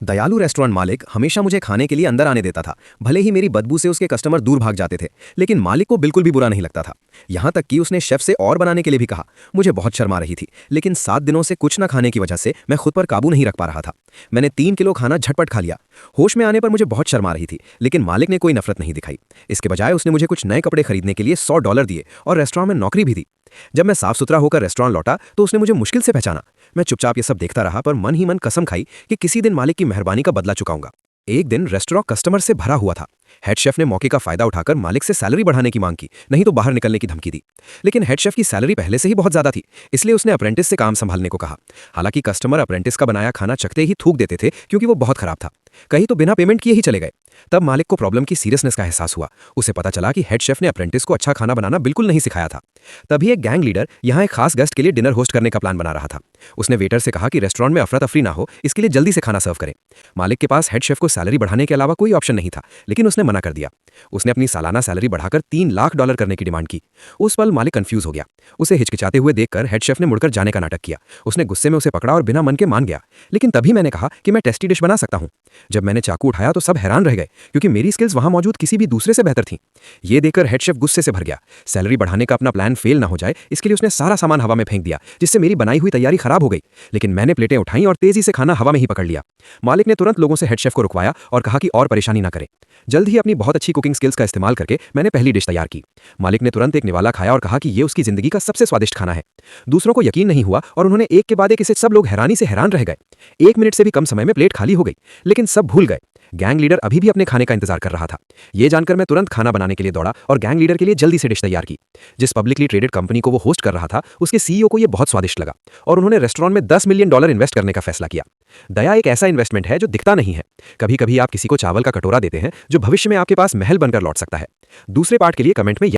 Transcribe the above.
दयालु रेस्टोरेंट मालिक हमेशा मुझे खाने के लिए अंदर आने देता था। भले ही मेरी बदबू से उसके कस्टमर दूर भाग जाते थे, लेकिन मालिक को बिल्कुल भी बुरा नहीं लगता था। यहाँ तक कि उसने शेफ से और बनाने के लिए भी कहा। मुझे बहुत शर्मा रही थी, लेकिन 7 दिनों से कुछ न खाने की वजह से मैं खुद पर काबू नहीं रख पा रहा था। मैंने 3 किलो खाना झटपट खा लिया। होश में आने पर मुझे बहुत शर्मा रही थी, लेकिन मालिक ने कोई नफरत नहीं दिखाई। इसके बजाय उसने मुझे कुछ नए कपड़े खरीदने के लिए $100 दिए और रेस्टोरेंट में नौकरी भी दी। जब मैं साफ सुथरा होकर रेस्टोरेंट लौटा तो उसने मुझे मुश्किल से पहचाना। मैं चुपचाप ये सब देखता रहा, पर मन ही मन कसम खाई कि किसी दिन मालिक की मेहरबानी का बदला चुकाऊंगा। एक दिन रेस्टोरेंट कस्टमर से भरा हुआ था। हेड शेफ ने मौके का फायदा उठाकर मालिक से सैलरी बढ़ाने की मांग की, नहीं तो बाहर निकलने की धमकी दी। लेकिन हेड शेफ की सैलरी पहले से ही बहुत ज्यादा थी, इसलिए उसने अप्रेंटिस से काम संभालने को कहा। हालांकि कस्टमर अप्रेंटिस का बनाया खाना चखते ही थूक देते थे, क्योंकि वो बहुत खराब था। कहीं तो बिना पेमेंट किए ही चले गए। तब मालिक को प्रॉब्लम की सीरियसनेस का एहसास हुआ। उसे पता चला कि हेड शेफ ने अप्रेंटिस को अच्छा खाना बनाना बिल्कुल नहीं सिखाया था। तभी एक गैंग लीडर यहाँ एक खास गेस्ट के लिए डिनर होस्ट करने का प्लान बना रहा था। उसने वेटर से कहा कि रेस्टोरेंट में अफरा तफरी ना हो, इसके लिए जल्दी से खाना सर्व करें। मालिक के पास हेड शेफ को सैलरी बढ़ाने के अलावा कोई ऑप्शन नहीं था, लेकिन उसने मना कर दिया। उसने अपनी सालाना सैलरी बढ़ाकर $3 लाख करने की डिमांड की। उस पल मालिक कंफ्यूज हो गया। उसे हिचकिचाते हुए देखकर हेड शेफ ने मुड़कर जाने का नाटक किया। उसने गुस्से में उसे पकड़ा और बिना मन के मान गया। लेकिन तभी मैंने कहा कि मैं टेस्टी डिश बना सकता हूं। जब मैंने चाकू उठाया तो सब हैरान रह गए, क्योंकि मेरी स्किल्स वहां मौजूद किसी भी दूसरे से बेहतर थीं। ये देखकर हेड शेफ गुस्से से भर गया। सैलरी बढ़ाने का अपना प्लान फेल ना हो जाए, इसके लिए उसने सारा सामान हवा में फेंक दिया, जिससे मेरी बनाई हुई तैयारी खराब हो गई। लेकिन मैंने प्लेटें उठाई और तेजी से खाना हवा में ही पकड़ लिया। मालिक ने तुरंत लोगों से हेड शेफ को रुकवाया और कहा कि और परेशानी ना करे। जल्द ही अपनी बहुत अच्छी कुकिंग स्किल्स का इस्तेमाल करके मैंने पहली डिश तैयार की। मालिक ने तुरंत एक निवाला खाया और कहा कि यह उसकी जिंदगी का सबसे स्वादिष्ट खाना है। दूसरों को यकीन नहीं हुआ और उन्होंने एक के बाद एक इसे सब लोग हैरानी से हैरान रह गए। 1 मिनट से भी कम समय में प्लेट खाली हो गई, लेकिन सब भूल गए। गैंग लीडर अभी भी अपने खाने का इंतजार कर रहा था। यह जानकर मैं तुरंत खाना बनाने के लिए दौड़ा और गैंग लीडर के लिए जल्दी से डिश तैयार की। जिस पब्लिकली ट्रेडेड कंपनी को वो होस्ट कर रहा था, उसके सीईओ को यह बहुत स्वादिष्ट लगा और उन्होंने रेस्टोरेंट में $10 मिलियन इन्वेस्ट करने का फैसला किया। दया एक ऐसा इन्वेस्टमेंट है जो दिखता नहीं है। कभी कभी आप किसी को चावल का कटोरा देते हैं जो भविष्य में आपके पास महल बनकर लौट सकता है। दूसरे पार्ट के लिए कमेंट में